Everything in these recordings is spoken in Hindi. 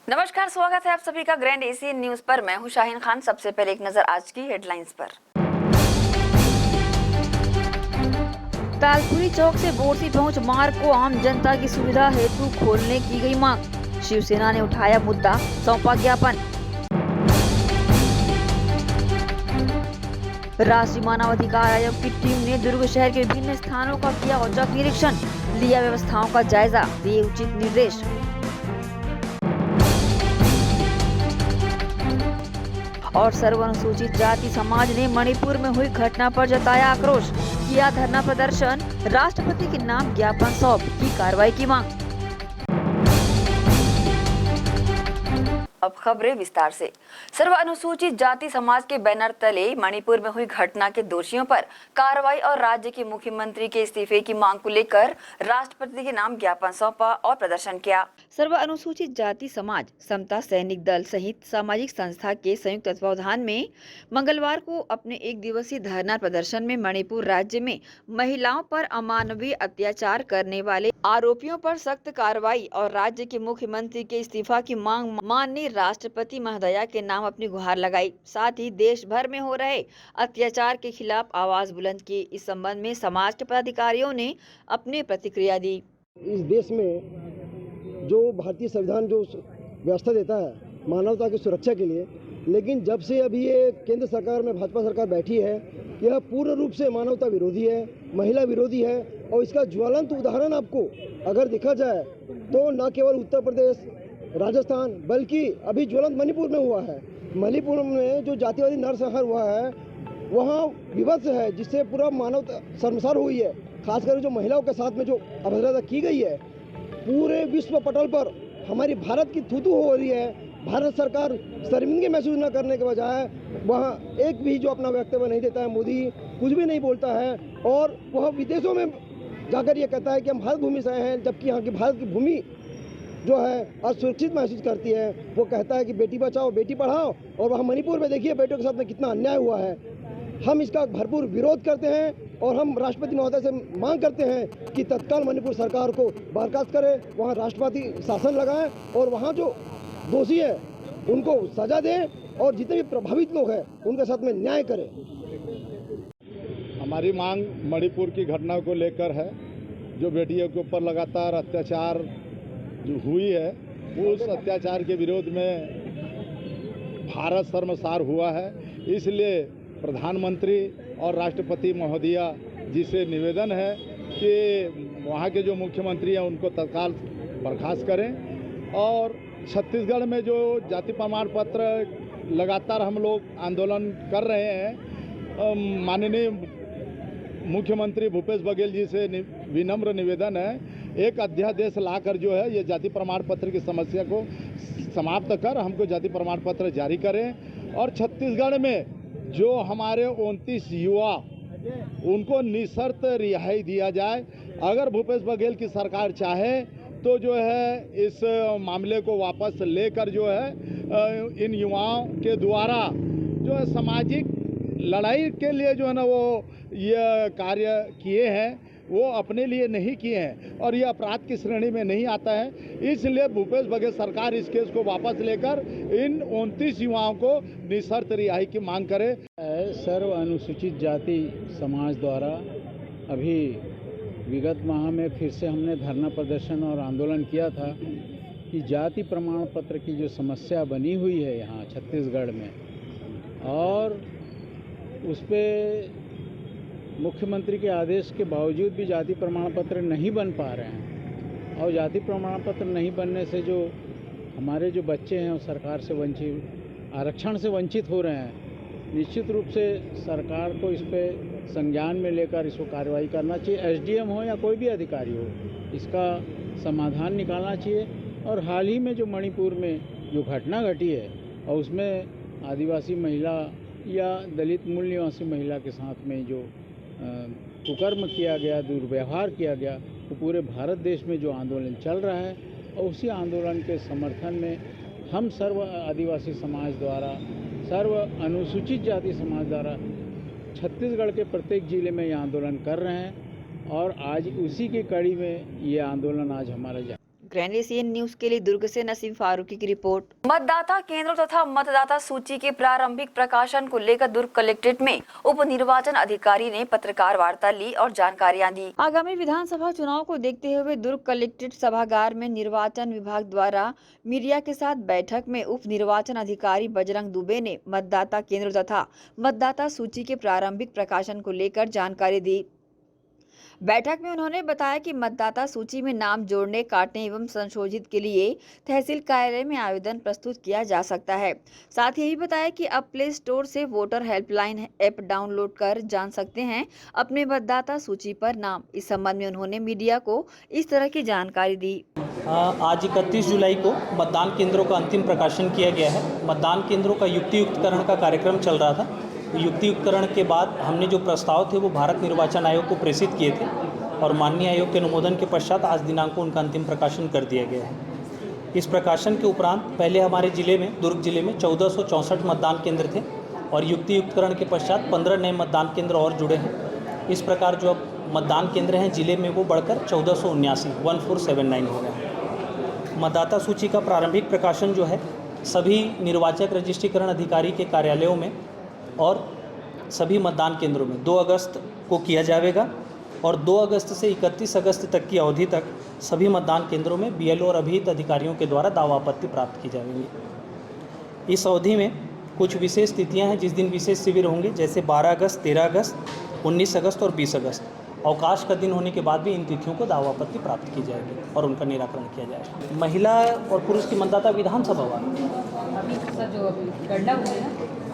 नमस्कार, स्वागत है आप सभी का ग्रैंड एशियन न्यूज पर। मैं हूं शाहीन खान। सबसे पहले एक नजर आज की हेडलाइंस पर। तालपुरी चौक से बोरसी पहुंच मार्ग को आम जनता की सुविधा हेतु खोलने की गई मांग। शिवसेना ने उठाया मुद्दा, सौंपा ज्ञापन। राष्ट्रीय मानवाधिकार आयोग की टीम ने दुर्ग शहर के विभिन्न स्थानों का किया औचक निरीक्षण, लिया व्यवस्थाओं का जायजा, दिए उचित निर्देश। और सर्व अनुसूचित जाति समाज ने मणिपुर में हुई घटना पर जताया आक्रोश, किया धरना प्रदर्शन, राष्ट्रपति के नाम ज्ञापन सौंप, की कार्रवाई की मांग। अब खबरें विस्तार से। सर्व अनुसूचित जाति समाज के बैनर तले मणिपुर में हुई घटना के दोषियों पर कार्रवाई और राज्य के मुख्यमंत्री के इस्तीफे की मांग को लेकर राष्ट्रपति के नाम ज्ञापन सौंपा और प्रदर्शन किया। सर्व अनुसूचित जाति समाज, समता सैनिक दल सहित सामाजिक संस्था के संयुक्त तत्वावधान में मंगलवार को अपने एक दिवसीय धरना प्रदर्शन में मणिपुर राज्य में महिलाओं पर अमानवीय अत्याचार करने वाले आरोपियों पर सख्त कार्रवाई और राज्य के मुख्यमंत्री के इस्तीफा की मांग माननीय राष्ट्रपति महोदया के नाम अपनी गुहार लगाई। साथ ही देश भर में हो रहे अत्याचार के खिलाफ आवाज बुलंद की। इस संबंध में समाज के पदाधिकारियों ने अपनी प्रतिक्रिया दी। इस देश में जो भारतीय संविधान जो व्यवस्था देता है मानवता की सुरक्षा के लिए, लेकिन जब से अभी ये केंद्र सरकार में भाजपा सरकार बैठी है, यह पूर्ण रूप से मानवता विरोधी है, महिला विरोधी है। और इसका ज्वलंत उदाहरण आपको अगर देखा जाए तो न केवल उत्तर प्रदेश, राजस्थान, बल्कि अभी ज्वलंत मणिपुर में हुआ है। मणिपुर में जो जातिवादी नरसंहार हुआ है वहाँ विभत्स है, जिससे पूरा मानवता शर्मसार हुई है। खासकर जो महिलाओं के साथ में जो अभद्रता की गई है, पूरे विश्व पटल पर हमारी भारत की थूथू हो रही है। भारत सरकार शर्मिंदगी महसूस न करने के बजाय वहाँ एक भी जो अपना वक्तव्य नहीं देता है, मोदी कुछ भी नहीं बोलता है और वह विदेशों में जाकर ये कहता है कि हम भारत भूमि से आए हैं, जबकि यहाँ की भारत की भूमि जो है असुरक्षित महसूस करती है। वो कहता है कि बेटी बचाओ बेटी पढ़ाओ, और वहाँ मणिपुर में देखिए बेटों के साथ में कितना अन्याय हुआ है। हम इसका भरपूर विरोध करते हैं और हम राष्ट्रपति महोदय से मांग करते हैं कि तत्काल मणिपुर सरकार को बर्खास्त करे, वहाँ राष्ट्रपति शासन लगाए और वहाँ जो दोषी है उनको सजा दे और जितने भी प्रभावित लोग हैं उनके साथ में न्याय करे। हमारी मांग मणिपुर की घटना को लेकर है। जो बेटियों के ऊपर लगातार अत्याचार जो हुई है, उस अत्याचार के विरोध में भारत शर्मसार हुआ है। इसलिए प्रधानमंत्री और राष्ट्रपति महोदया जी से निवेदन है कि वहाँ के जो मुख्यमंत्री हैं उनको तत्काल बर्खास्त करें। और छत्तीसगढ़ में जो जाति प्रमाण पत्र लगातार हम लोग आंदोलन कर रहे हैं, माननीय मुख्यमंत्री भूपेश बघेल जी से विनम्र निवेदन है, एक अध्यादेश लाकर जो है ये जाति प्रमाण पत्र की समस्या को समाप्त कर हमको जाति प्रमाण पत्र जारी करें। और छत्तीसगढ़ में जो हमारे 29 युवा उनको निशर्त रिहाई दिया जाए। अगर भूपेश बघेल की सरकार चाहे तो जो है इस मामले को वापस लेकर जो है इन युवाओं के द्वारा जो है सामाजिक लड़ाई के लिए जो है ना वो ये कार्य किए हैं, वो अपने लिए नहीं किए हैं और ये अपराध की श्रेणी में नहीं आता है। इसलिए भूपेश बघेल सरकार इस केस को वापस लेकर इन 29 युवाओं को निशर्त रिहाई की मांग करे। सर्व अनुसूचित जाति समाज द्वारा अभी विगत माह में फिर से हमने धरना प्रदर्शन और आंदोलन किया था कि जाति प्रमाण पत्र की जो समस्या बनी हुई है यहाँ छत्तीसगढ़ में, और उस पर मुख्यमंत्री के आदेश के बावजूद भी जाति प्रमाण पत्र नहीं बन पा रहे हैं। और जाति प्रमाण पत्र नहीं बनने से जो हमारे जो बच्चे हैं वो सरकार से वंचित, आरक्षण से वंचित हो रहे हैं। निश्चित रूप से सरकार को इस पर संज्ञान में लेकर इसको कार्रवाई करना चाहिए। एसडीएम हो या कोई भी अधिकारी हो, इसका समाधान निकालना चाहिए। और हाल ही में जो मणिपुर में जो घटना घटी है और उसमें आदिवासी महिला या दलित मूल निवासी महिला के साथ में जो कुकर्म किया गया, दुर्व्यवहार किया गया, वो पूरे भारत देश में जो आंदोलन चल रहा है और उसी आंदोलन के समर्थन में हम सर्व आदिवासी समाज द्वारा, सर्व अनुसूचित जाति समाज द्वारा छत्तीसगढ़ के प्रत्येक जिले में ये आंदोलन कर रहे हैं और आज उसी की कड़ी में ये आंदोलन आज हमारा ग्रैंड एशियन न्यूज के लिए दुर्ग से नसीम फारूकी की रिपोर्ट। मतदाता केंद्रों तथा मतदाता सूची के प्रारंभिक प्रकाशन को लेकर दुर्ग कलेक्ट्रेट में उप निर्वाचन अधिकारी ने पत्रकार वार्ता ली और जानकारियां दी। आगामी विधानसभा चुनाव को देखते हुए दुर्ग कलेक्ट्रेट सभागार में निर्वाचन विभाग द्वारा मीडिया के साथ बैठक में उप निर्वाचन अधिकारी बजरंग दुबे ने मतदाता केंद्रों तथा मतदाता सूची के प्रारंभिक प्रकाशन को लेकर जानकारी दी। बैठक में उन्होंने बताया कि मतदाता सूची में नाम जोड़ने, काटने एवं संशोधित के लिए तहसील कार्यालय में आवेदन प्रस्तुत किया जा सकता है। साथ ही यही बताया कि अब प्ले स्टोर से वोटर हेल्पलाइन ऐप डाउनलोड कर जान सकते हैं अपने मतदाता सूची पर नाम। इस संबंध में उन्होंने मीडिया को इस तरह की जानकारी दी। आज 31 जुलाई को मतदान केंद्रों का अंतिम प्रकाशन किया गया है। मतदान केंद्रों का युक्तियुक्तकरण का कार्यक्रम चल रहा था। युक्तियुक्तकरण के बाद हमने जो प्रस्ताव थे वो भारत निर्वाचन आयोग को प्रेषित किए थे और माननीय आयोग के अनुमोदन के पश्चात आज दिनांक को उनका अंतिम प्रकाशन कर दिया गया है। इस प्रकाशन के उपरांत पहले हमारे जिले में, दुर्ग जिले में 1464 मतदान केंद्र थे और युक्तियुक्तकरण के पश्चात 15 नए मतदान केंद्र और जुड़े हैं। इस प्रकार जो अब मतदान केंद्र हैं जिले में वो बढ़कर 1479 हो गए। मतदाता सूची का प्रारंभिक प्रकाशन जो है सभी निर्वाचक रजिस्ट्रीकरण अधिकारी के कार्यालयों में और सभी मतदान केंद्रों में 2 अगस्त को किया जाएगा और 2 अगस्त से 31 अगस्त तक की अवधि तक सभी मतदान केंद्रों में बीएलओ और अभिहित अधिकारियों के द्वारा दावा आपत्ति प्राप्त की जाएंगी। इस अवधि में कुछ विशेष तिथियां हैं जिस दिन विशेष शिविर होंगे, जैसे 12 अगस्त, 13 अगस्त, 19 अगस्त और 20 अगस्त। अवकाश का दिन होने के बाद भी इन तिथियों को दावा आपत्ति प्राप्त की जाएगी और उनका निराकरण किया जाएगा। महिला और पुरुष की मतदाता विधानसभा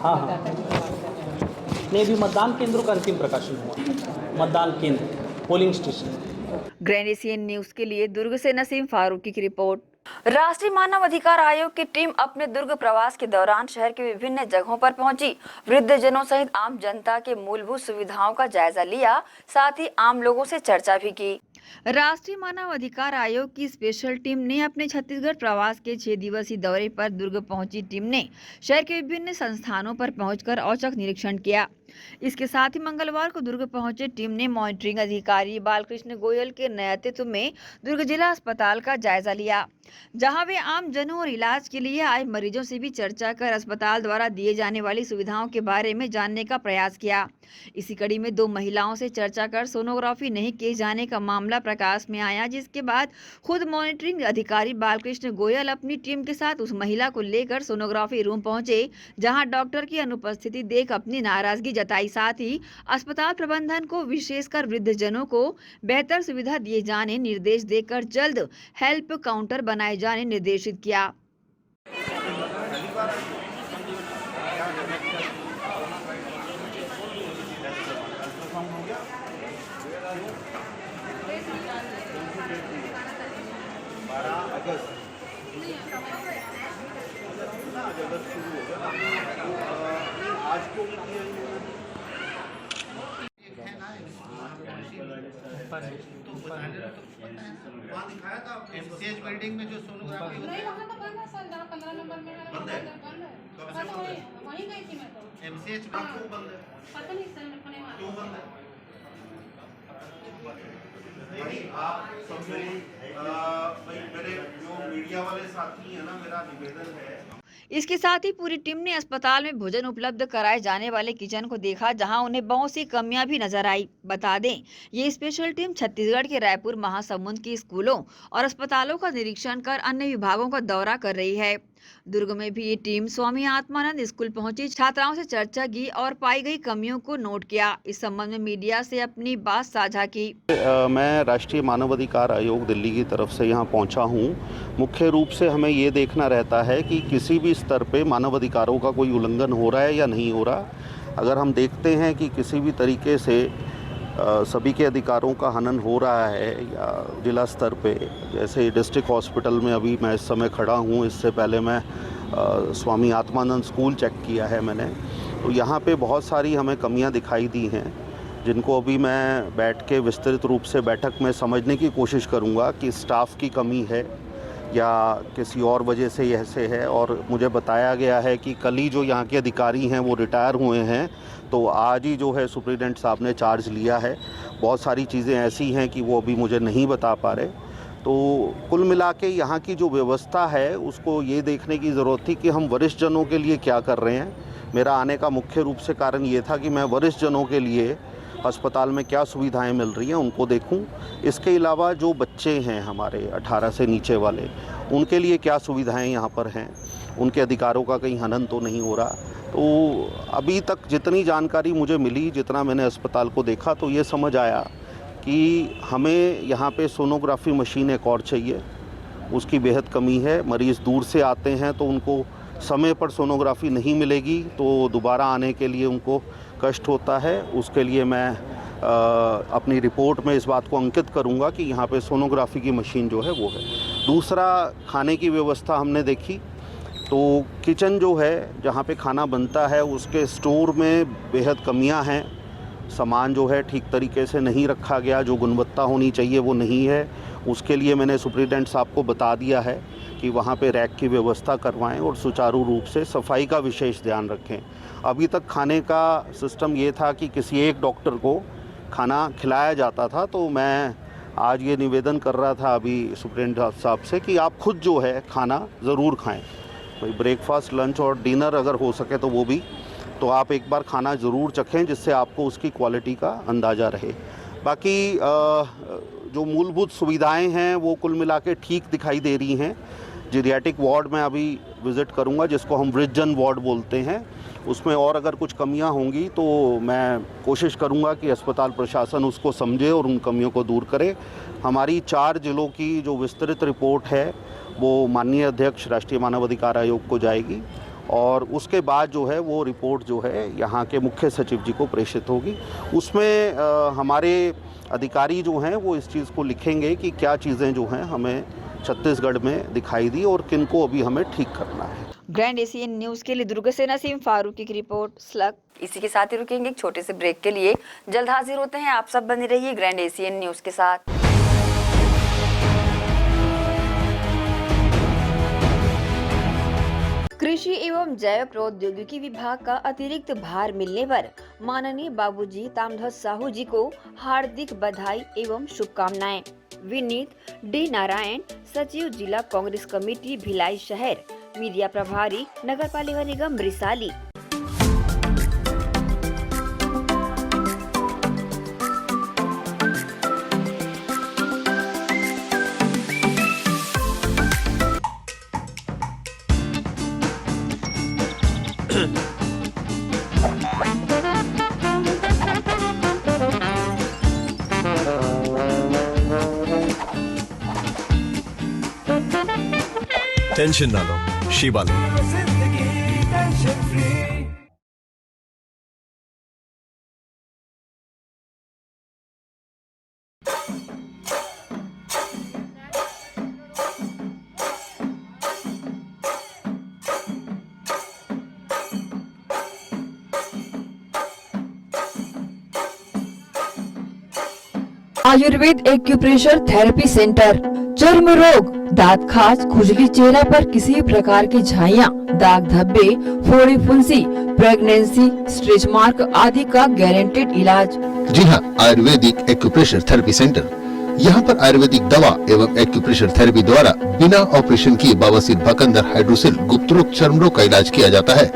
हाँ नहीं, भी मतदान केंद्रों का अंतिम प्रकाशन हुआ। मतदान केंद्र, polling station. Grand Asian news के लिए दुर्ग से नसीम फारूकी की रिपोर्ट। राष्ट्रीय मानव अधिकार आयोग की टीम अपने दुर्ग प्रवास के दौरान शहर के विभिन्न जगहों पर पहुंची, वृद्धजनों सहित आम जनता के मूलभूत सुविधाओं का जायजा लिया, साथ ही आम लोगों से चर्चा भी की। राष्ट्रीय मानव अधिकार आयोग की स्पेशल टीम ने अपने छत्तीसगढ़ प्रवास के 6 दिवसीय दौरे पर दुर्ग पहुंची टीम ने शहर के विभिन्न संस्थानों पर पहुंचकर औचक निरीक्षण किया। इसके साथ ही मंगलवार को दुर्ग पहुंचे टीम ने मॉनिटरिंग अधिकारी बालकृष्ण गोयल के नेतृत्व में दुर्ग जिला अस्पताल का जायजा लिया, जहां वे आम जनों और इलाज के लिए आए मरीजों से भी चर्चा कर अस्पताल द्वारा दिए जाने वाली सुविधाओं के बारे में जानने का प्रयास किया। इसी कड़ी में 2 महिलाओं से चर्चा कर सोनोग्राफी नहीं किए जाने का मामला प्रकाश में आया, जिसके बाद खुद मॉनिटरिंग अधिकारी बालकृष्ण गोयल अपनी टीम के साथ उस महिला को लेकर सोनोग्राफी रूम पहुंचे, जहां डॉक्टर की अनुपस्थिति देख अपनी नाराजगी जताई। साथ ही अस्पताल प्रबंधन को विशेषकर वृद्धजनों को बेहतर सुविधा दिए जाने निर्देश देकर जल्द हेल्प काउंटर बनाए जाने निर्देशित किया। वहाँ दिखाया था एमसीएच बिल्डिंग में जो सोनोग्राफी नहीं, वहाँ तो बंद है सर, 15 नंबर में बंद है। कब से बंद है? वहीं गई थी मैं तो। एमसीएच में क्यों बंद है? पता नहीं सर, मेरे को नहीं मालूम क्यों बंद है। भाई आप सब मेरे जो मीडिया वाले साथी हैं ना, मेरा निवेदन है। इसके साथ ही पूरी टीम ने अस्पताल में भोजन उपलब्ध कराए जाने वाले किचन को देखा, जहां उन्हें बहुत सी कमियां भी नजर आई। बता दें, ये स्पेशल टीम छत्तीसगढ़ के रायपुर, महासमुंद के स्कूलों और अस्पतालों का निरीक्षण कर अन्य विभागों का दौरा कर रही है। दुर्ग में भी ये टीम स्वामी आत्मानंद स्कूल पहुंची, छात्राओं से चर्चा की और पाई गई कमियों को नोट किया। इस संबंध में मीडिया से अपनी बात साझा की। मैं राष्ट्रीय मानवाधिकार आयोग दिल्ली की तरफ से यहाँ पहुँचा हूँ। मुख्य रूप से हमें ये देखना रहता है कि किसी भी स्तर पे मानवाधिकारों का कोई उल्लंघन हो रहा है या नहीं हो रहा। अगर हम देखते हैं कि किसी भी तरीके से सभी के अधिकारों का हनन हो रहा है या जिला स्तर पे, जैसे डिस्ट्रिक्ट हॉस्पिटल में अभी मैं इस समय खड़ा हूँ, इससे पहले मैं स्वामी आत्मानंद स्कूल चेक किया है मैंने, तो यहाँ पे बहुत सारी हमें कमियाँ दिखाई दी हैं, जिनको अभी मैं बैठ के विस्तृत रूप से बैठक में समझने की कोशिश करूँगा कि स्टाफ की कमी है या किसी और वजह से ऐसे है। और मुझे बताया गया है कि कल ही जो यहाँ के अधिकारी हैं वो रिटायर हुए हैं, तो आज ही जो है सुप्रिटेंडेंट साहब ने चार्ज लिया है। बहुत सारी चीज़ें ऐसी हैं कि वो अभी मुझे नहीं बता पा रहे। तो कुल मिला के यहाँ की जो व्यवस्था है उसको ये देखने की ज़रूरत थी कि हम वरिष्ठ जनों के लिए क्या कर रहे हैं। मेरा आने का मुख्य रूप से कारण ये था कि मैं वरिष्ठ जनों के लिए अस्पताल में क्या सुविधाएं मिल रही हैं उनको देखूं। इसके अलावा जो बच्चे हैं हमारे 18 से नीचे वाले, उनके लिए क्या सुविधाएं यहाँ पर हैं, उनके अधिकारों का कहीं हनन तो नहीं हो रहा। तो अभी तक जितनी जानकारी मुझे मिली, जितना मैंने अस्पताल को देखा, तो ये समझ आया कि हमें यहाँ पे सोनोग्राफी मशीन एक और चाहिए, उसकी बेहद कमी है। मरीज़ दूर से आते हैं तो उनको समय पर सोनोग्राफी नहीं मिलेगी तो दोबारा आने के लिए उनको कष्ट होता है। उसके लिए मैं अपनी रिपोर्ट में इस बात को अंकित करूंगा कि यहाँ पे सोनोग्राफी की मशीन जो है वो है। दूसरा, खाने की व्यवस्था हमने देखी तो किचन जो है जहाँ पे खाना बनता है उसके स्टोर में बेहद कमियां हैं। सामान जो है ठीक तरीके से नहीं रखा गया, जो गुणवत्ता होनी चाहिए वो नहीं है। उसके लिए मैंने सुपरिटेंडेंट साहब को बता दिया है कि वहाँ पे रैक की व्यवस्था करवाएं और सुचारू रूप से सफाई का विशेष ध्यान रखें। अभी तक खाने का सिस्टम ये था कि किसी एक डॉक्टर को खाना खिलाया जाता था, तो मैं आज ये निवेदन कर रहा था अभी सुपरिटेंडेंट साहब से कि आप खुद जो है खाना ज़रूर खाएँ। कोई ब्रेकफास्ट, लंच और डिनर अगर हो सके तो वो भी, तो आप एक बार खाना ज़रूर चखें जिससे आपको उसकी क्वालिटी का अंदाज़ा रहे। बाकी जो मूलभूत सुविधाएं हैं वो कुल मिला के ठीक दिखाई दे रही हैं। जीरियाटिक वार्ड में अभी विज़िट करूंगा, जिसको हम वृद्धजन वार्ड बोलते हैं, उसमें और अगर कुछ कमियां होंगी तो मैं कोशिश करूंगा कि अस्पताल प्रशासन उसको समझे और उन कमियों को दूर करे। हमारी 4 जिलों की जो विस्तृत रिपोर्ट है वो माननीय अध्यक्ष राष्ट्रीय मानव अधिकार आयोग को जाएगी और उसके बाद जो है वो रिपोर्ट जो है यहाँ के मुख्य सचिव जी को प्रेषित होगी। उसमें हमारे अधिकारी जो हैं वो इस चीज़ को लिखेंगे कि क्या चीज़ें जो हैं हमें छत्तीसगढ़ में दिखाई दी और किनको अभी हमें ठीक करना है। ग्रैंड एशियन न्यूज के लिए दुर्ग से नसीम फारूकी की रिपोर्ट। स्लग इसी के साथ ही रुकेंगे एक छोटे से ब्रेक के लिए। जल्द हाजिर होते हैं, आप सब बने रहिए ग्रैंड एशियन न्यूज के साथ। कृषि एवं जैव प्रौद्योगिकी विभाग का अतिरिक्त भार मिलने पर माननीय बाबूजी तामध्वज साहू जी को हार्दिक बधाई एवं शुभकामनाएं। विनीत डी नारायण, सचिव जिला कांग्रेस कमेटी भिलाई शहर, मीडिया प्रभारी नगरपालिका निगम रिसाली। टेंशन ना लो, शिबा लो। आयुर्वेद एक्यूप्रेशर थेरेपी सेंटर। चर्म रोग, दांत खाज, खुजली, चेहरा पर किसी प्रकार की झाइयाँ, दाग धब्बे, फोड़ी फुंसी, प्रेगनेंसी, स्ट्रेच मार्क आदि का गारंटेड इलाज। जी हाँ, आयुर्वेदिक एक्यूप्रेशर थेरेपी सेंटर। यहाँ पर आयुर्वेदिक दवा एवं एक्यूप्रेशर थेरेपी द्वारा बिना ऑपरेशन किए बवासीर, भकंदर, हाइड्रोसिल, गुप्त रोग, चर्म रोग का इलाज किया जाता है।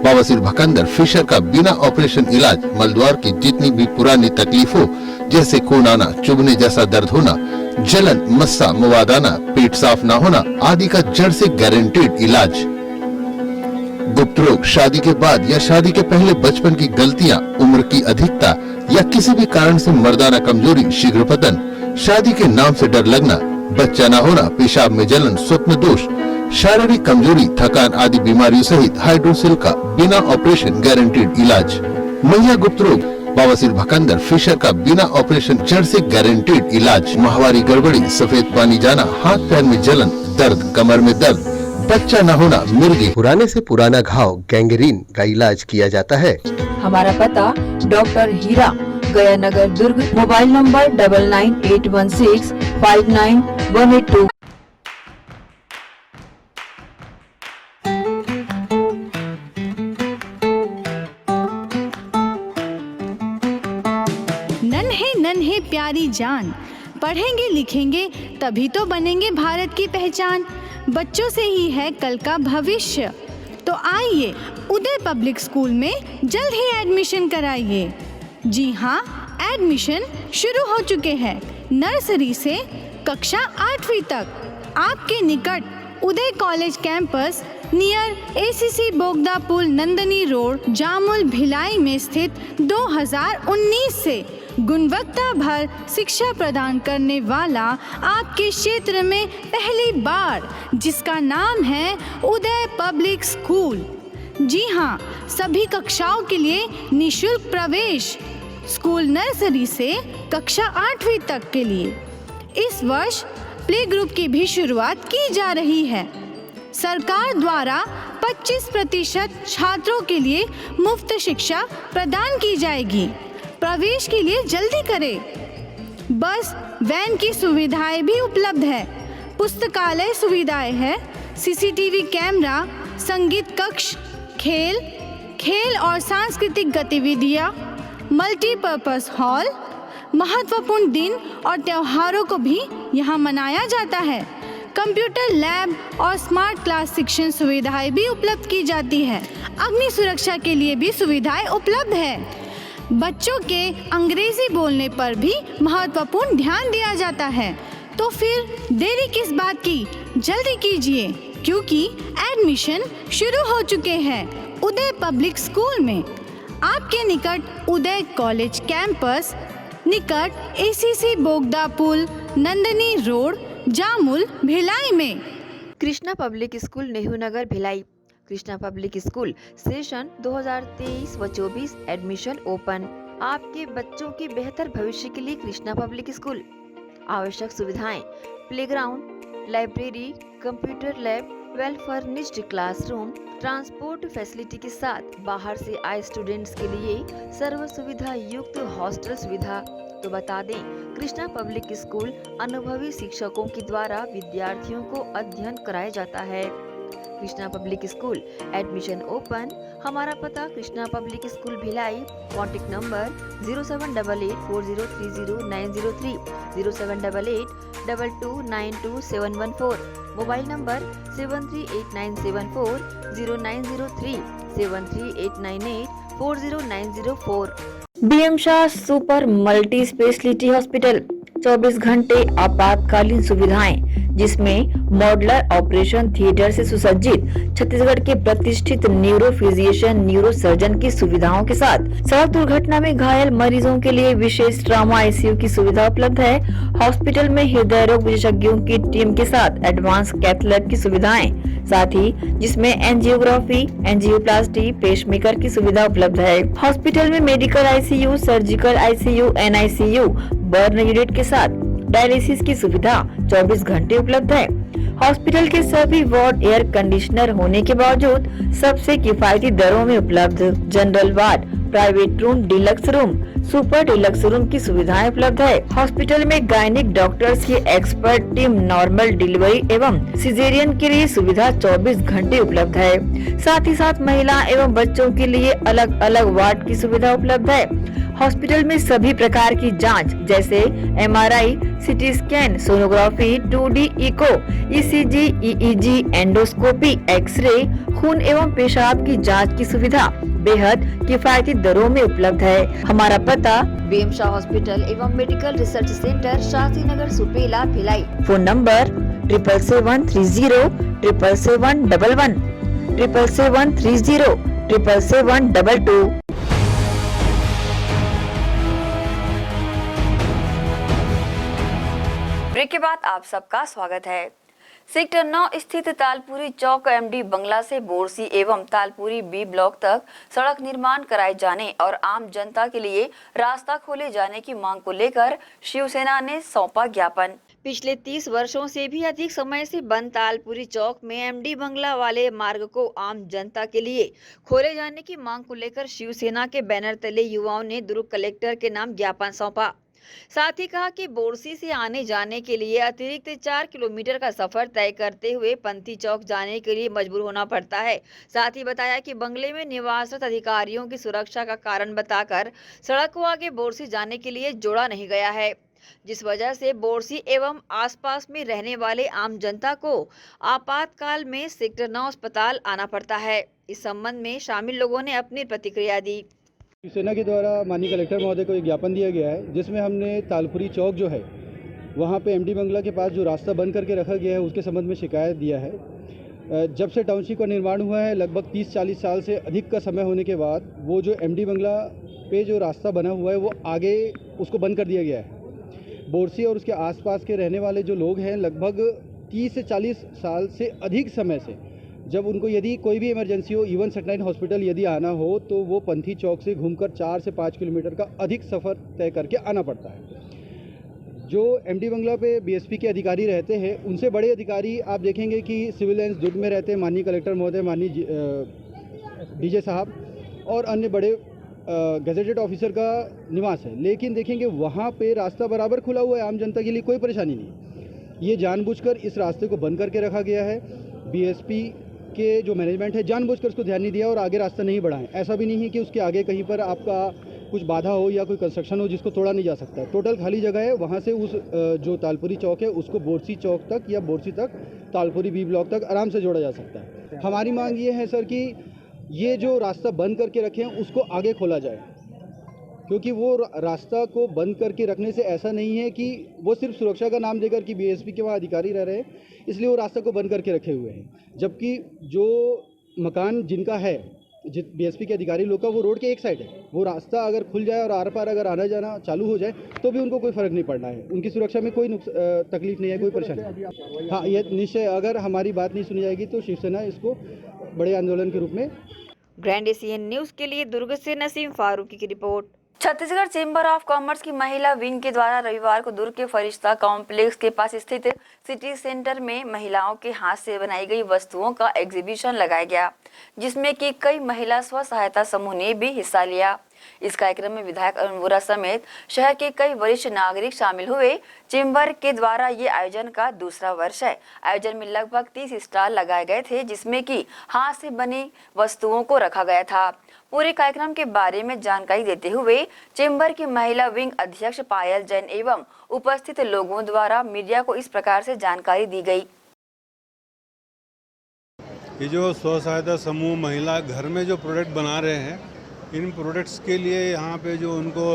बवासीर, भकंदर, फिशर का बिना ऑपरेशन इलाज मलद्वार की जितनी भी पुरानी तकलीफ हो, जैसे खून आना, चुभने जैसा दर्द होना, जलन, मस्सा, मुवाद आना, पेट साफ न होना आदि का जड़ से गारंटेड इलाज। गुप्त रोग, शादी के बाद या शादी के पहले बचपन की गलतियां, उम्र की अधिकता या किसी भी कारण से मर्दाना कमजोरी, शीघ्र पतन, शादी के नाम से डर लगना, बच्चा न होना, पेशाब में जलन, स्वप्न दोष, शारीरिक कमजोरी, थकान आदि बीमारियों सहित हाइड्रोसिल का बिना ऑपरेशन गारंटेड इलाज। महिला गुप्त रोग, बवासीर, भकंदर, फिशर का बिना ऑपरेशन जड़ से गारंटेड इलाज। माहवारी गड़बड़ी, सफेद पानी जाना, हाथ पैर में जलन, दर्द, कमर में दर्द, बच्चा न होना, मिर्गी, पुराने से पुराना घाव, गैंग्रीन का इलाज किया जाता है। हमारा पता डॉक्टर हीरा, गया नगर, दुर्ग। Mobile number 9981659182। नन्हे नन्हे प्यारी जान, पढ़ेंगे लिखेंगे तभी तो बनेंगे भारत की पहचान। बच्चों से ही है कल का भविष्य। तो आइए उदय पब्लिक स्कूल में जल्द ही एडमिशन कराइए। जी हाँ, एडमिशन शुरू हो चुके हैं। नर्सरी से कक्षा 8वीं तक आपके निकट Uday college campus near ACC Bogda पुल नंदनी रोड जामुल भिलाई में स्थित 2019 से गुणवत्ता भर शिक्षा प्रदान करने वाला आपके क्षेत्र में पहली बार, जिसका नाम है उदय पब्लिक स्कूल। जी हाँ, सभी कक्षाओं के लिए निःशुल्क प्रवेश। स्कूल नर्सरी से कक्षा 8वीं तक के लिए इस वर्ष प्ले ग्रुप की भी शुरुआत की जा रही है। सरकार द्वारा 25% छात्रों के लिए मुफ्त शिक्षा प्रदान की जाएगी। प्रवेश के लिए जल्दी करें। बस वैन की सुविधाएं भी उपलब्ध है। पुस्तकालय सुविधाएं है, सीसीटीवी कैमरा, संगीत कक्ष, खेल और सांस्कृतिक गतिविधियां, मल्टीपर्पज हॉल। महत्वपूर्ण दिन और त्योहारों को भी यहाँ मनाया जाता है। कंप्यूटर लैब और स्मार्ट क्लास शिक्षण सुविधाएं भी उपलब्ध की जाती है। अग्नि सुरक्षा के लिए भी सुविधाएं उपलब्ध है। बच्चों के अंग्रेजी बोलने पर भी महत्वपूर्ण ध्यान दिया जाता है। तो फिर देरी किस बात की, जल्दी कीजिए क्योंकि एडमिशन शुरू हो चुके हैं उदय पब्लिक स्कूल में। आपके निकट उदय कॉलेज कैंपस निकट एसीसी बोगदा पुल नंदनी रोड जामुल भिलाई में। Krishna public school Nehru Nagar Bhilai. Krishna public school session 2023 व 24 एडमिशन ओपन। आपके बच्चों के बेहतर भविष्य के लिए कृष्णा पब्लिक स्कूल। आवश्यक सुविधाएं: playground, library, computer lab, well furnished classroom, transport facility के साथ बाहर से आए स्टूडेंट्स के लिए सर्व सुविधा युक्त हॉस्टल सुविधा। तो बता दें, कृष्णा पब्लिक स्कूल अनुभवी शिक्षकों के द्वारा विद्यार्थियों को अध्ययन कराया जाता है। Krishna public school admission open. हमारा पता Krishna public school Bhilai. Contact number 0788403090 078822922714। Mobile number 7389740903 7389840904। BM Shah super multi speciality hospital 24 घंटे आपातकालीन सुविधाएं, जिसमें मॉडुलर ऑपरेशन थिएटर से सुसज्जित छत्तीसगढ़ के प्रतिष्ठित न्यूरो फिजिशियन न्यूरो सर्जन की सुविधाओं के साथ सड़क दुर्घटना में घायल मरीजों के लिए विशेष ट्रॉमा आईसीयू की सुविधा उपलब्ध है। हॉस्पिटल में हृदय रोग विशेषज्ञों की टीम के साथ एडवांस कैथ लैब की सुविधाएं, साथ ही जिसमें एंजियोग्राफी, एंजियोप्लास्टी, पेसमेकर की सुविधा उपलब्ध है। हॉस्पिटल में medical ICU, surgical ICU, NICU, burn unit के साथ डायलिसिस की सुविधा 24 घंटे उपलब्ध है। हॉस्पिटल के सभी वार्ड एयर कंडीशनर होने के बावजूद सबसे किफायती दरों में उपलब्ध। General ward, private room, deluxe room, super deluxe room की सुविधाएं उपलब्ध है। हॉस्पिटल में गायनिक डॉक्टर्स की एक्सपर्ट टीम नॉर्मल डिलीवरी एवं सिजेरियन के लिए सुविधा 24 घंटे उपलब्ध है। साथ ही साथ महिला एवं बच्चों के लिए अलग अलग वार्ड की सुविधा उपलब्ध है। हॉस्पिटल में सभी प्रकार की जांच जैसे MRI, CT scan, sonography, 2D echo, ECG, EEG, endoscopy, x ray, खून एवं पेशाब की जांच की सुविधा बेहद किफायती दरों में उपलब्ध है। हमारा पता बीएम शाह हॉस्पिटल एवं medical research centre, Shastri Nagar, Supela, Bhilai. Phone number 7730777111 77307772। Break के बाद आप सबका स्वागत है। सेक्टर 9 स्थित तालपुरी चौक एमडी बंगला से बोरसी एवं तालपुरी बी ब्लॉक तक सड़क निर्माण कराए जाने और आम जनता के लिए रास्ता खोले जाने की मांग को लेकर शिवसेना ने सौंपा ज्ञापन। पिछले 30 वर्षों से भी अधिक समय से बंद तालपुरी चौक में एमडी बंगला वाले मार्ग को आम जनता के लिए खोले जाने की मांग को लेकर शिवसेना के बैनर तले युवाओं ने दुर्ग कलेक्टर के नाम ज्ञापन सौंपा। साथ ही कहा कि बोरसी से आने जाने के लिए अतिरिक्त 4 किलोमीटर का सफर तय करते हुए पंथी चौक जाने के लिए मजबूर होना पड़ता है। साथ ही बताया कि बंगले में निवासरत अधिकारियों की सुरक्षा का कारण बताकर सड़क को आगे बोरसी जाने के लिए जोड़ा नहीं गया है। जिस वजह से बोरसी एवं आसपास में रहने वाले आम जनता को आपातकाल में सेक्टर 9 अस्पताल आना पड़ता है। इस संबंध में शामिल लोगों ने अपनी प्रतिक्रिया दी। शिवसेना के द्वारा माननीय कलेक्टर महोदय को एक ज्ञापन दिया गया है, जिसमें हमने तालपुरी चौक जो है वहाँ पे एमडी बंगला के पास जो रास्ता बंद करके रखा गया है उसके संबंध में शिकायत दिया है। जब से टाउनशिप का निर्माण हुआ है लगभग 30-40 साल से अधिक का समय होने के बाद वो जो एमडी बंगला पे जो रास्ता बना हुआ है वो आगे उसको बंद कर दिया गया है। बोरसी और उसके आसपास के रहने वाले जो लोग हैं लगभग 30 से 40 साल से अधिक समय से जब उनको यदि कोई भी इमरजेंसी हो, इवन सेटेलाइट हॉस्पिटल यदि आना हो तो वो पंथी चौक से घूमकर 4 से 5 किलोमीटर का अधिक सफ़र तय करके आना पड़ता है। जो एमडी बंगला पे बीएसपी के अधिकारी रहते हैं उनसे बड़े अधिकारी आप देखेंगे कि सिविल लाइन्स दुर्ग में रहते हैं, माननीय कलेक्टर महोदय, माननीय डीजे साहब और अन्य बड़े गजेटेड ऑफिसर का निवास है। लेकिन देखेंगे वहाँ पे रास्ता बराबर खुला हुआ है, आम जनता के लिए कोई परेशानी नहीं। ये जानबूझकर इस रास्ते को बंद करके रखा गया है। बीएसपी के जो मैनेजमेंट है जानबूझकर उसको ध्यान नहीं दिया और आगे रास्ता नहीं बढ़ाएं। ऐसा भी नहीं है कि उसके आगे कहीं पर आपका कुछ बाधा हो या कोई कंस्ट्रक्शन हो जिसको तोड़ा नहीं जा सकता। टोटल खाली जगह है, वहाँ से उस जो तालपुरी चौक है उसको बोरसी चौक तक या बोरसी तक तालपुरी बी ब्लॉक तक आराम से जोड़ा जा सकता है। हमारी मांग ये है सर कि ये जो रास्ता बंद करके रखे हैं उसको आगे खोला जाए, क्योंकि वो रास्ता को बंद करके रखने से ऐसा नहीं है कि वो सिर्फ सुरक्षा का नाम देकर कि बीएसपी के वहाँ अधिकारी रह रहे हैं इसलिए वो रास्ता को बंद करके रखे हुए हैं, जबकि जो मकान जिनका है बीएसपी के अधिकारी लोग का वो रोड के एक साइड है। वो रास्ता अगर खुल जाए और आर पार अगर आना जाना चालू हो जाए तो भी उनको कोई फ़र्क नहीं पड़ना है, उनकी सुरक्षा में कोई तकलीफ नहीं है, कोई परेशानी नहीं। हाँ, ये निश्चय अगर हमारी बात नहीं सुनी जाएगी तो शिवसेना इसको बड़े आंदोलन के रूप में। ग्रैंड एशियन न्यूज़ के लिए दुर्ग से नसीम फारूकी की report. Chhattisgarh chamber of commerce की महिला विंग के द्वारा रविवार को दुर्ग के फरिश्ता कॉम्प्लेक्स के पास स्थित सिटी सेंटर में महिलाओं के हाथ से बनाई गई वस्तुओं का एग्जीबिशन लगाया गया, जिसमें कि कई महिला स्व सहायता समूह ने भी हिस्सा लिया। इस कार्यक्रम में विधायक अरुण वोरा समेत शहर के कई वरिष्ठ नागरिक शामिल हुए। चेंबर के द्वारा ये आयोजन का दूसरा वर्ष है। आयोजन में लगभग 30 स्टॉल लगाए गए थे, जिसमें कि हाथ से बनी वस्तुओं को रखा गया था। पूरे कार्यक्रम के बारे में जानकारी देते हुए चेंबर की महिला विंग अध्यक्ष पायल जैन एवं उपस्थित लोगों द्वारा मीडिया को इस प्रकार से जानकारी दी गई। ये जो स्व सहायता समूह महिला घर में जो प्रोडक्ट बना रहे हैं, इन प्रोडक्ट्स के लिए यहाँ पे जो उनको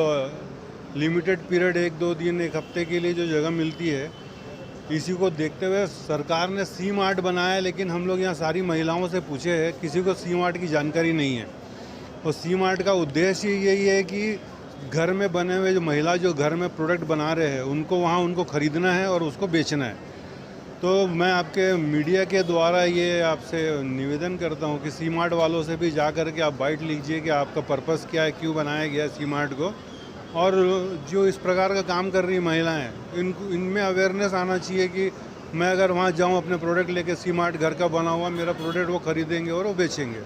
लिमिटेड पीरियड 1-2 दिन 1 हफ्ते के लिए जो जगह मिलती है, इसी को देखते हुए सरकार ने सी मार्ट बनाया। लेकिन हम लोग यहाँ सारी महिलाओं से पूछे हैं, किसी को सी मार्ट की जानकारी नहीं है। और सी मार्ट का उद्देश्य यही है कि घर में बने हुए जो महिला जो घर में प्रोडक्ट बना रहे हैं उनको वहाँ उनको ख़रीदना है और उसको बेचना है। तो मैं आपके मीडिया के द्वारा ये आपसे निवेदन करता हूँ कि सी मार्ट वालों से भी जा कर के आप बाइट लीजिए कि आपका पर्पस क्या है, क्यों बनाया गया सी मार्ट को। और जो इस प्रकार का काम कर रही महिलाएं, इनमें अवेयरनेस आना चाहिए कि मैं अगर वहाँ जाऊँ अपने प्रोडक्ट लेके, सी मार्ट घर का बना हुआ मेरा प्रोडक्ट वो खरीदेंगे और वो बेचेंगे।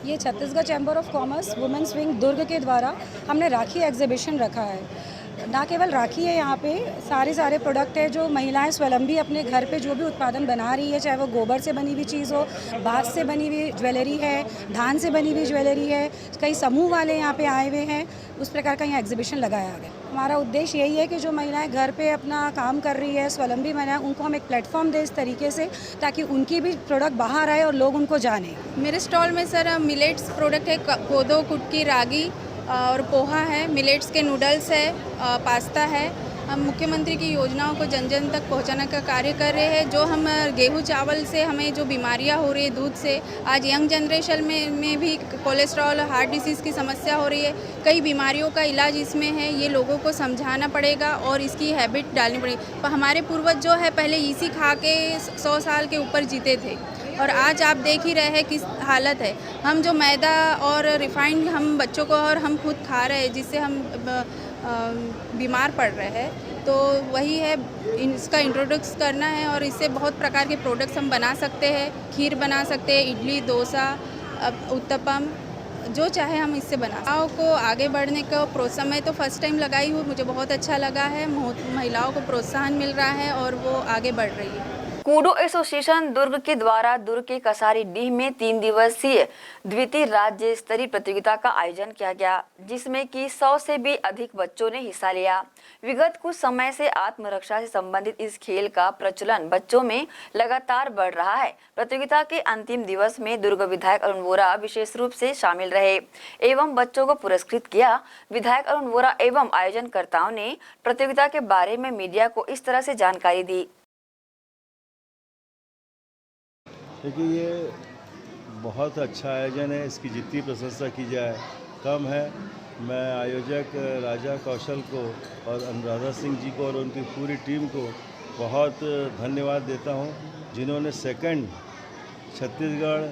ये Chhattisgarh chamber of commerce women's wing Durg के द्वारा हमने राखी एग्जीबिशन रखा है। ना केवल राखी है, यहाँ पे सारे प्रोडक्ट है जो महिलाएं स्वावलंबी अपने घर पे जो भी उत्पादन बना रही है, चाहे वो गोबर से बनी हुई चीज़ हो, बाँस से बनी हुई ज्वेलरी है, धान से बनी हुई ज्वेलरी है। कई समूह वाले यहाँ पे आए हुए हैं, उस प्रकार का यहाँ एग्जीबिशन लगाया गया। हमारा उद्देश्य यही है कि जो महिलाएं घर पे अपना काम कर रही है, स्वावलंबी महिलाएं, उनको हम एक प्लेटफॉर्म दें इस तरीके से ताकि उनकी भी प्रोडक्ट बाहर आए और लोग उनको जाने। मेरे स्टॉल में सर मिलेट्स प्रोडक्ट है, कोदो, कुटकी, रागी और पोहा है, मिलेट्स के नूडल्स है, पास्ता है। हम मुख्यमंत्री की योजनाओं को जन जन तक पहुंचाने का कार्य कर रहे हैं। जो हम गेहूं चावल से हमें जो बीमारियां हो रही है दूध से, आज यंग जनरेशन में भी कोलेस्ट्रॉल, हार्ट डिसीज़ की समस्या हो रही है। कई बीमारियों का इलाज इसमें है, ये लोगों को समझाना पड़ेगा और इसकी हैबिट डालनी पड़ेगी। पर हमारे पूर्वज जो है पहले इसी खा के 100 साल के ऊपर जीते थे और आज आप देख ही रहे हैं किस हालत है। हम जो मैदा और रिफाइंड हम बच्चों को और हम खुद खा रहे हैं, जिससे हम बीमार पड़ रहे हैं। तो वही है, इसका इंट्रोडक्स करना है और इससे बहुत प्रकार के प्रोडक्ट्स हम बना सकते हैं। खीर बना सकते हैं, इडली, डोसा, उत्तपम, जो चाहे हम इससे बना। महिलाओं को आगे बढ़ने का प्रोत्साहन, मैं तो फर्स्ट टाइम लगाई हूँ, मुझे बहुत अच्छा लगा है। महिलाओं को प्रोत्साहन मिल रहा है और वो आगे बढ़ रही है। कूडो एसोसिएशन दुर्ग के द्वारा दुर्ग के कसारी डीह में 3 दिवसीय द्वितीय राज्य स्तरीय प्रतियोगिता का आयोजन किया गया, जिसमें कि 100 से भी अधिक बच्चों ने हिस्सा लिया। विगत कुछ समय से आत्मरक्षा से संबंधित इस खेल का प्रचलन बच्चों में लगातार बढ़ रहा है। प्रतियोगिता के अंतिम दिवस में दुर्ग विधायक अरुण वोरा विशेष रूप से शामिल रहे एवं बच्चों को पुरस्कृत किया। विधायक अरुण वोरा एवं आयोजनकर्ताओं ने प्रतियोगिता के बारे में मीडिया को इस तरह से जानकारी दी। देखिए, ये बहुत अच्छा आयोजन है, इसकी जितनी प्रशंसा की जाए कम है। मैं आयोजक राजा कौशल को और अनुराधा सिंह जी को और उनकी पूरी टीम को बहुत धन्यवाद देता हूं, जिन्होंने सेकंड छत्तीसगढ़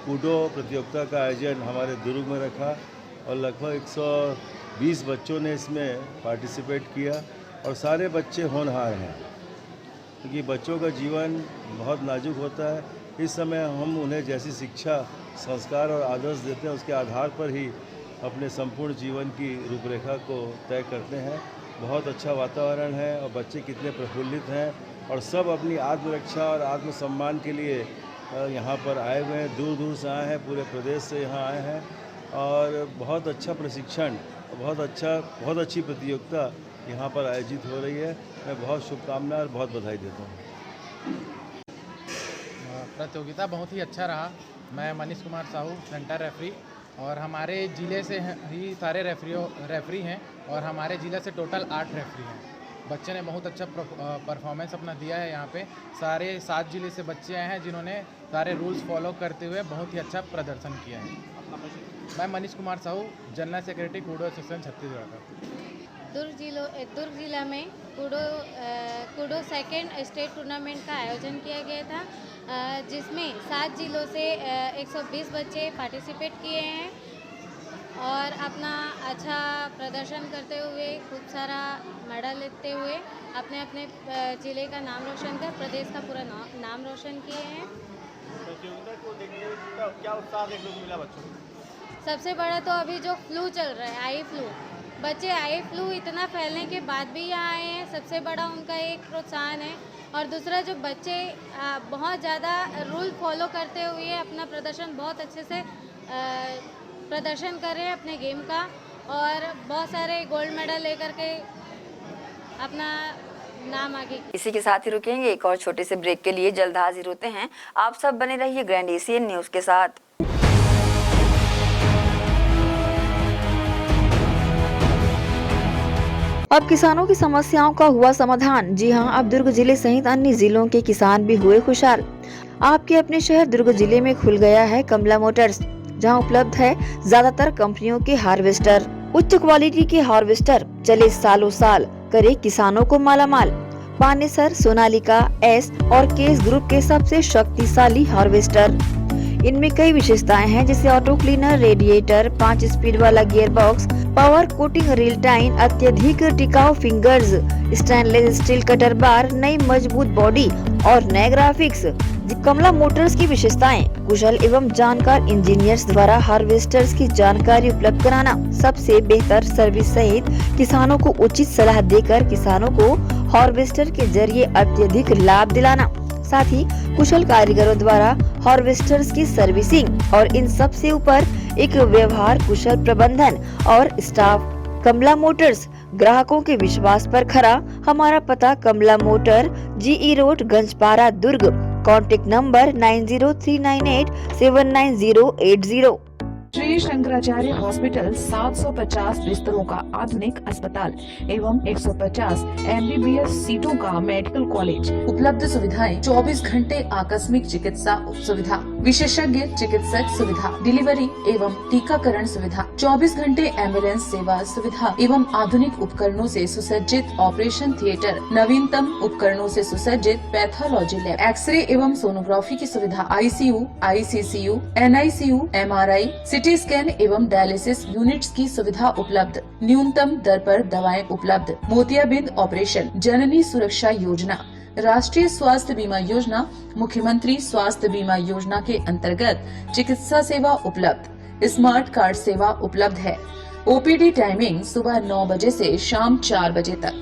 कूडो प्रतियोगिता का आयोजन हमारे दुर्ग में रखा और लगभग 120 बच्चों ने इसमें पार्टिसिपेट किया और सारे बच्चे होनहार हैं, क्योंकि बच्चों का जीवन बहुत नाजुक होता है। इस समय हम उन्हें जैसी शिक्षा, संस्कार और आदर्श देते हैं, उसके आधार पर ही अपने संपूर्ण जीवन की रूपरेखा को तय करते हैं। बहुत अच्छा वातावरण है और बच्चे कितने प्रफुल्लित हैं और सब अपनी आत्मरक्षा और आत्मसम्मान के लिए यहाँ पर आए हुए हैं। दूर दूर से आए हैं, पूरे प्रदेश से यहाँ आए हैं और बहुत अच्छा प्रशिक्षण, बहुत अच्छी प्रतियोगिता यहाँ पर आयोजित हो रही है। मैं बहुत शुभकामनाएं और बहुत बधाई देता हूँ। प्रतियोगिता बहुत ही अच्छा रहा। मैं मनीष कुमार साहू, सेंटर रेफरी, और हमारे ज़िले से ही सारे रेफरी हैं और हमारे ज़िले से टोटल 8 रेफरी हैं। बच्चे ने बहुत अच्छा परफॉर्मेंस अपना दिया है। यहाँ पे सारे 7 ज़िले से बच्चे आए हैं, जिन्होंने सारे रूल्स फॉलो करते हुए बहुत ही अच्छा प्रदर्शन किया है। मैं Manish Kumar Sahu, general secretary Koodo association Chhattisgarh का। दुर्ग जिला में कूडो सेकेंड स्टेट टूर्नामेंट का आयोजन किया गया था, जिसमें 7 जिलों से 120 बच्चे पार्टिसिपेट किए हैं और अपना अच्छा प्रदर्शन करते हुए, खूब सारा मेडल लेते हुए अपने अपने जिले का नाम रोशन कर प्रदेश का पूरा नाम रोशन किए हैं। प्रतियोगिता को देखने का क्या उत्साह देखने को मिला बच्चों को? सबसे बड़ा तो अभी जो फ्लू चल रहा है, आई फ्लू, बच्चे आई फ्लू इतना फैलने के बाद भी यहाँ आए हैं, सबसे बड़ा उनका एक प्रोत्साहन है। और दूसरा, जो बच्चे बहुत ज़्यादा रूल फॉलो करते हुए अपना प्रदर्शन बहुत अच्छे से प्रदर्शन कर रहे हैं अपने गेम का, और बहुत सारे गोल्ड मेडल लेकर के अपना नाम आगे। इसी के साथ ही रुकेंगे एक और छोटे से ब्रेक के लिए, जल्द हाजिर होते हैं। आप सब बने रहिए ग्रैंड एशियन न्यूज़ के साथ। अब किसानों की समस्याओं का हुआ समाधान। जी हां, अब दुर्ग जिले सहित अन्य जिलों के किसान भी हुए खुशहाल। आपके अपने शहर दुर्ग जिले में खुल गया है कमला मोटर्स, जहां उपलब्ध है ज्यादातर कंपनियों के हार्वेस्टर। उच्च क्वालिटी के हार्वेस्टर चले सालों साल, करे किसानों को मालामाल। पानेसर, सोनालिका, एस और केस ग्रुप के सबसे शक्तिशाली हार्वेस्टर। इनमें कई विशेषताएं हैं, जैसे ऑटो क्लीनर, रेडिएटर, 5 स्पीड वाला gear box, power coating reel time, अत्यधिक टिकाऊ फिंगर्स, स्टेनलेस स्टील कटर बार, नई मजबूत बॉडी और नए ग्राफिक्स। कमला मोटर्स की विशेषताएं: कुशल एवं जानकार इंजीनियर्स द्वारा हार्वेस्टर्स की जानकारी उपलब्ध कराना, सबसे बेहतर सर्विस सहित किसानों को उचित सलाह देकर किसानों को हार्वेस्टर के जरिए अत्यधिक लाभ दिलाना, साथ ही कुशल कारीगरों द्वारा हार्वेस्टर्स की सर्विसिंग और इन सब से ऊपर एक व्यवहार कुशल प्रबंधन और स्टाफ। कमला मोटर्स, ग्राहकों के विश्वास पर खरा। हमारा पता Kamla motor, GE road, Ganjpara, Durg. Contact number 9039879080। Shri Shankaracharya hospital 750 बिस्तरों का आधुनिक अस्पताल एवं 150 MBBS सीटों का मेडिकल कॉलेज। उपलब्ध सुविधाएं: 24 घंटे आकस्मिक चिकित्सा सुविधा, विशेषज्ञ चिकित्सक सुविधा, डिलीवरी एवं टीकाकरण सुविधा, 24 घंटे एम्बुलेंस सेवा सुविधा एवं आधुनिक उपकरणों से सुसज्जित ऑपरेशन थिएटर, नवीनतम उपकरणों से सुसज्जित पैथोलॉजी लैब, एक्सरे एवं सोनोग्राफी की सुविधा, ICU, ICCU, NICU, MRI, CT scan एवं डायलिसिस यूनिट्स की सुविधा उपलब्ध। न्यूनतम दर पर दवाएं उपलब्ध। मोतियाबिंद ऑपरेशन, जननी सुरक्षा योजना, राष्ट्रीय स्वास्थ्य बीमा योजना, मुख्यमंत्री स्वास्थ्य बीमा योजना के अंतर्गत चिकित्सा सेवा उपलब्ध। स्मार्ट कार्ड सेवा उपलब्ध है। OPD टाइमिंग सुबह 9 बजे से शाम 4 बजे तक।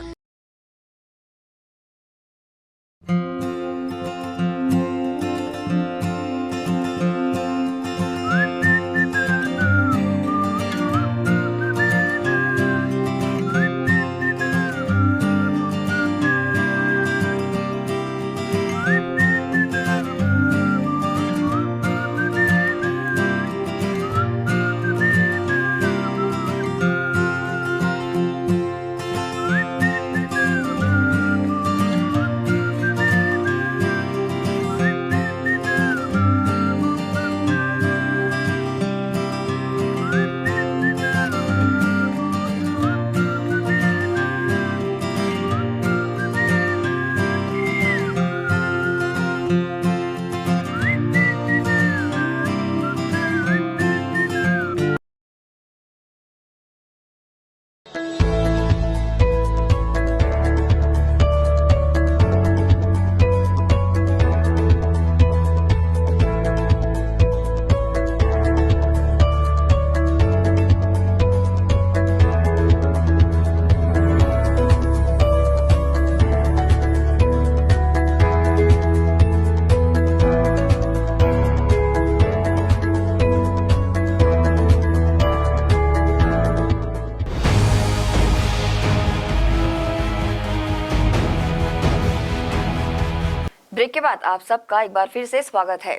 के बाद आप सबका एक बार फिर से स्वागत है।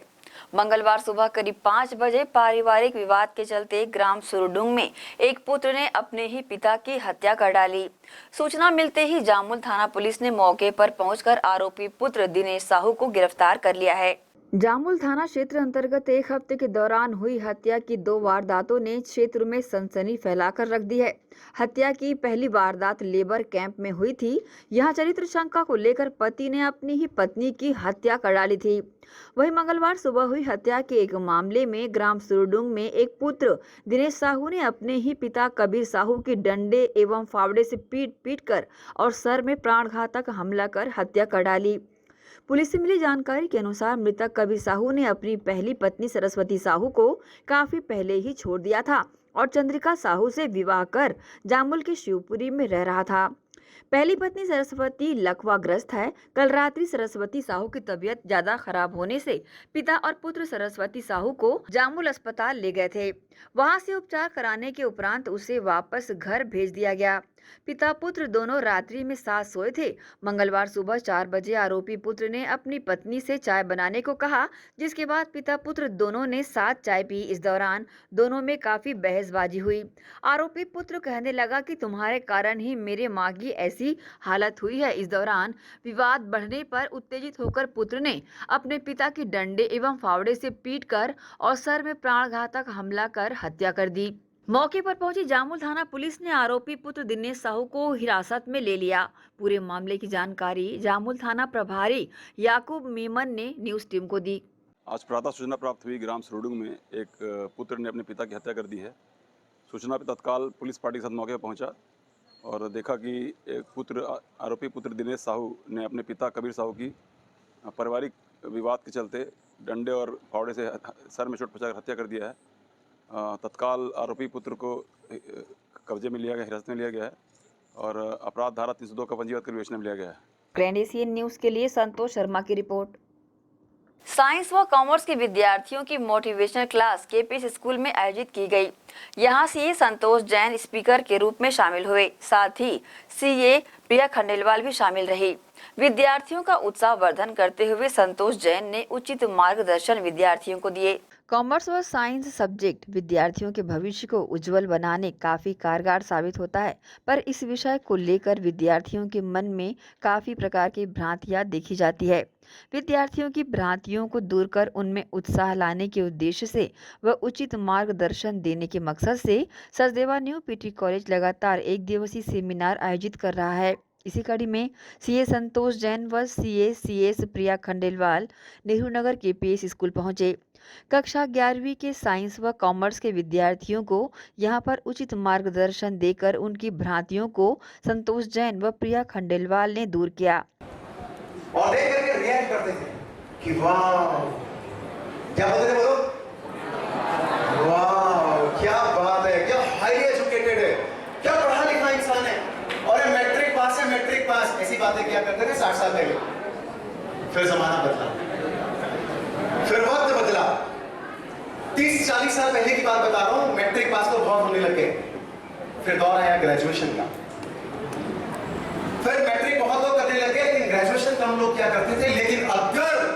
मंगलवार सुबह करीब 5 बजे पारिवारिक विवाद के चलते ग्राम सुरडुंग में एक पुत्र ने अपने ही पिता की हत्या कर डाली। सूचना मिलते ही जामुल थाना पुलिस ने मौके पर पहुंचकर आरोपी पुत्र दिनेश साहू को गिरफ्तार कर लिया है। जामुल थाना क्षेत्र अंतर्गत एक हफ्ते के दौरान हुई हत्या की 2 वारदातों ने क्षेत्र में सनसनी फैलाकर रख दी है। हत्या की पहली वारदात लेबर कैंप में हुई थी। यहां चरित्र शंका को लेकर पति ने अपनी ही पत्नी की हत्या कर डाली थी। वहीं मंगलवार सुबह हुई हत्या के एक मामले में ग्राम सुरडुंग में एक पुत्र दिनेश साहू ने अपने ही पिता कबीर साहू की डंडे एवं फावड़े से पीट कर और सर में प्राणघातक हमला कर हत्या कर डाली। पुलिस से मिली जानकारी के अनुसार मृतक कबीर साहू ने अपनी पहली पत्नी सरस्वती साहू को काफी पहले ही छोड़ दिया था और चंद्रिका साहू से विवाह कर जामुल के शिवपुरी में रह रहा था। पहली पत्नी सरस्वती लकवाग्रस्त है। कल रात्रि सरस्वती साहू की तबीयत ज्यादा खराब होने से पिता और पुत्र सरस्वती साहू को जामुल अस्पताल ले गए थे। वहां से उपचार कराने के उपरांत उसे वापस घर भेज दिया गया। पिता पुत्र दोनों रात्रि में साथ सोए थे। मंगलवार सुबह 4 बजे आरोपी पुत्र ने अपनी पत्नी से चाय बनाने को कहा, जिसके बाद पिता पुत्र दोनों ने साथ चाय पी। इस दौरान दोनों में काफी बहसबाजी हुई। आरोपी पुत्र कहने लगा कि तुम्हारे कारण ही मेरे माँ की ऐसी हालत हुई है। इस दौरान विवाद बढ़ने पर उत्तेजित होकर पुत्र ने अपने पिता की डंडे एवं फावड़े से पीटकर और सर में प्राणघातक हमला कर हत्या कर दी। मौके पर पहुंची जामुल थाना पुलिस ने आरोपी पुत्र दिनेश साहू को हिरासत में ले लिया। पूरे मामले की जानकारी जामुल थाना प्रभारी याकूब मेमन ने न्यूज टीम को दी। आज प्रातः सूचना प्राप्त हुई ग्राम सुरडुंग में एक पुत्र ने अपने पिता की हत्या कर दी है। सूचना पर तत्काल पुलिस पार्टी के साथ मौके पर पहुंचा और देखा कि एक आरोपी पुत्र दिनेश साहू ने अपने पिता कबीर साहू की पारिवारिक विवाद के चलते डंडे और फावड़े से सर में चोट पहुंचाकर हत्या कर दिया है। तत्काल आरोपी पुत्र को कब्जे में लिया गया, हिरासत में लिया गया है और अपराध धारा 302 का पंजीबद्ध कर विवेचना में लिया गया है। ग्रैंड एशियन न्यूज के लिए संतोष शर्मा की रिपोर्ट। साइंस व कॉमर्स के विद्यार्थियों की मोटिवेशनल क्लास केपीएस स्कूल में आयोजित की गई। यहां सीए संतोष जैन स्पीकर के रूप में शामिल हुए। साथ ही सीए प्रिया खंडेलवाल भी शामिल रही। विद्यार्थियों का उत्साह वर्धन करते हुए संतोष जैन ने उचित मार्गदर्शन विद्यार्थियों को दिए। कॉमर्स व साइंस सब्जेक्ट विद्यार्थियों के भविष्य को उज्जवल बनाने काफी कारगर साबित होता है, पर इस विषय को लेकर विद्यार्थियों के मन में काफी प्रकार की भ्रांतियां देखी जाती है। विद्यार्थियों की भ्रांतियों को दूर कर उनमें उत्साह लाने के उद्देश्य से व उचित मार्गदर्शन देने के मकसद से सचदेवा न्यू पीटी कॉलेज लगातार 1 दिवसीय सेमिनार आयोजित कर रहा है। इसी कड़ी में सीए संतोष जैन व सीएस प्रिया खंडेलवाल नेहरू नगर केपीएस स्कूल पहुंचे। कक्षा 11वीं के साइंस व कॉमर्स के विद्यार्थियों को यहां पर उचित मार्गदर्शन देकर उनकी भ्रांतियों को संतोष जैन व प्रिया खंडेलवाल ने दूर किया। और देख करके रिएक्ट करते थे कि वाह, क्या बोलते थे, बोलो वाह क्या बात है, क्या हाईली एजुकेटेड है, क्या पढ़ा लिखा इंसान है, और ये मैट्रिक पास है, मैट्रिक पास, ऐसी बातें क्या करते थे 60 साल पहले। फिर जमाना बदला, फिर वक्त बदला। 30-40 साल पहले की बात बता रहा हूं। मैट्रिक पास तो बहुत होने लगे, फिर दौर आया ग्रेजुएशन का। फिर मैट्रिक बहुत लोग करने लगे, लेकिन ग्रेजुएशन का हम लोग क्या करते थे, लेकिन अगर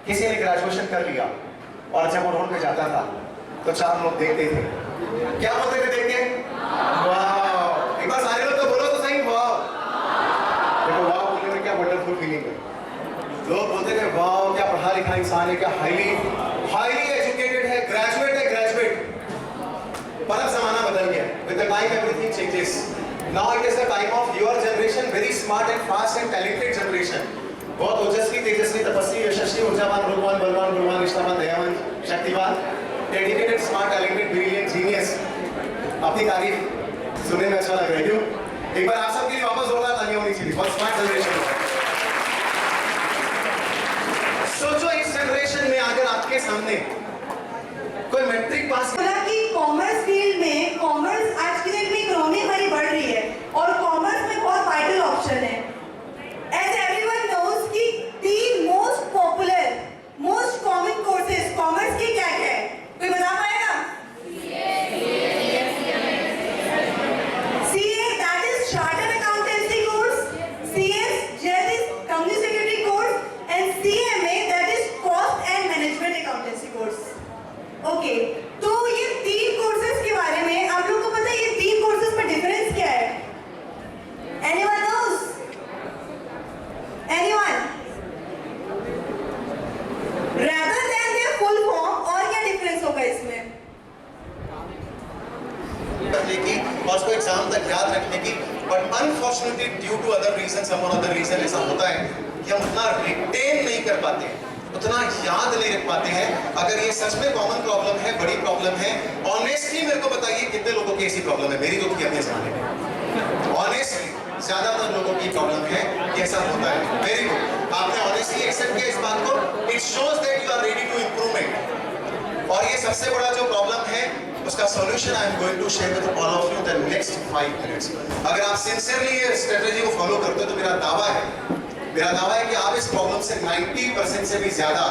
किसी ने ग्रेजुएशन कर लिया और जब वो रोड पे जाता था तो 4 लोग देखते थे, क्या बोलते थे देख के, वाह। एक बार सारे लोग तो बोलो तो सही, वाह। देखो वाह बोलने में क्या वंडरफुल फीलिंग है। लोग बोलते थे वाह क्या पढ़ा लिखा इंसान है, क्या हाईली एजुकेटेड है, ग्रेजुएट। पर अब जमाना बदल गया। With the time everything changes. Now it is the time of your generation, very smart and fast and talented generation. बहुत ओजस्वी, तेजस्वी, तपस्वी, यशस्वी, ऊर्जावान, रूपवान, बलवान, गुणवान, निष्ठावान, दयावान, शक्तिवान, dedicated, smart, talented, brilliant, genius. अपनी तारीफ सुनने में अच्छा लग रहा है, क्यों? एक बार आप सबके लिए वापस जोरदार तालियां होनी चाहिए। बहुत स्मार्ट जनरेशन है। सोचो इस जनरेशन में अगर आपके सामने कोई मैट्रिक पास कि कॉमर्स फील्ड में, कॉमर्स आज की डेट में इकोनॉमी हमारी बढ़ रही है और कॉमर्स में बहुत वाइटल ऑप्शन है। एज एवरीवन नोज कि 3 most popular, most common courses commerce के क्या क्या है, कोई बता पाएगा? CA that is chartered accountancy course, CS that is company secretary course, and okay, तो ये 3 कोर्सेज के बारे में आप लोग को पता है ये 3 कोर्सेज में डिफरेंस क्या है? Anyone nose? Anyone? Rather than their full form और क्या डिफरेंस होगा इसमें? करने की और उसको एग्जाम तक याद रखने की, but unfortunately due to other reason, some other reason ऐसा होता है कि हम उतना रिटेन नहीं कर पाते हैं, उतना याद नहीं रख पाते हैं। अगर ये सच में कॉमन प्रॉब्लम है, बड़ी प्रॉब्लम है, ऑनेस्टली मेरे को बताइए कितने लोगों की ऐसी प्रॉब्लम है? मेरी तो थी अपने ज़माने में। ऑनेस्टली ज्यादातर लोगों की प्रॉब्लम है कि ऐसा होता है। वेरी गुड, आपने ऑनेस्टली एक्सेप्ट किया इस बात को। It shows that you are ready to improvement. और ये सबसे बड़ा जो प्रॉब्लम है उसका solution I am going to share with all of you the next 5 minutes. अगर आप सिंसियरली ये स्ट्रेटजी को फॉलो करते हो तो मेरा दावा है कि आप इस प्रॉब्लम से 90% से भी ज्यादा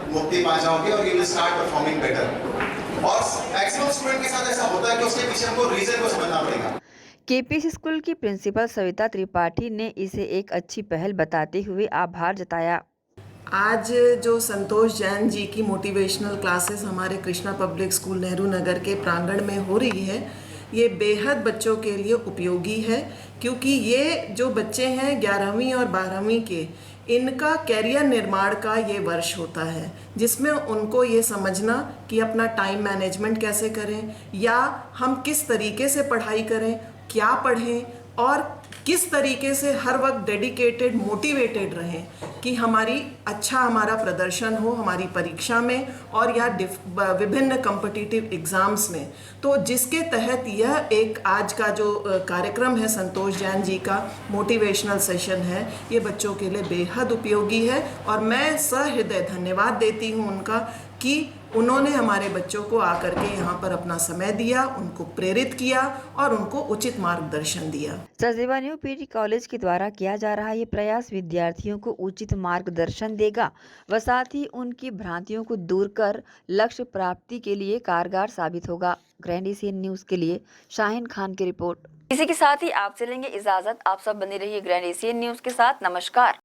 मुक्ति पा जाओगे और you will start performing better. और मैक्सिमम स्टूडेंट के साथ ऐसा होता है कि उसके पीछे हमको रीजन को समझना पड़ेगा। केपीएस स्कूल की प्रिंसिपल सविता त्रिपाठी ने इसे एक अच्छी पहल बताते हुए आभार जताया। आज जो संतोष जैन जी की मोटिवेशनल क्लासेस हमारे कृष्णा पब्लिक स्कूल नेहरू नगर के प्रांगण में हो रही है, ये बेहद बच्चों के लिए उपयोगी है, क्योंकि ये जो बच्चे हैं 11वीं और 12वीं के, इनका कैरियर निर्माण का ये वर्ष होता है, जिसमें उनको ये समझना कि अपना टाइम मैनेजमेंट कैसे करें, या हम किस तरीके से पढ़ाई करें, क्या पढ़ें और किस तरीके से हर वक्त डेडिकेटेड मोटिवेटेड रहें कि हमारा प्रदर्शन हो हमारी परीक्षा में और या विभिन्न कॉम्पिटिटिव एग्ज़ाम्स में। तो जिसके तहत यह एक आज का जो कार्यक्रम है संतोष जैन जी का मोटिवेशनल सेशन है, ये बच्चों के लिए बेहद उपयोगी है। और मैं सहृदय धन्यवाद देती हूँ उनका कि उन्होंने हमारे बच्चों को आकर के यहाँ पर अपना समय दिया, उनको प्रेरित किया और उनको उचित मार्गदर्शन दिया। सचदेवा न्यू पीटी कॉलेज के द्वारा किया जा रहा ये प्रयास विद्यार्थियों को उचित मार्गदर्शन देगा व साथ ही उनकी भ्रांतियों को दूर कर लक्ष्य प्राप्ति के लिए कारगर साबित होगा। ग्रैंड एशियन न्यूज के लिए शाहीन खान की रिपोर्ट। इसी के साथ ही आप चलेंगे इजाजत। आप सब बने रहिए ग्रैंड एशियन न्यूज के साथ। नमस्कार।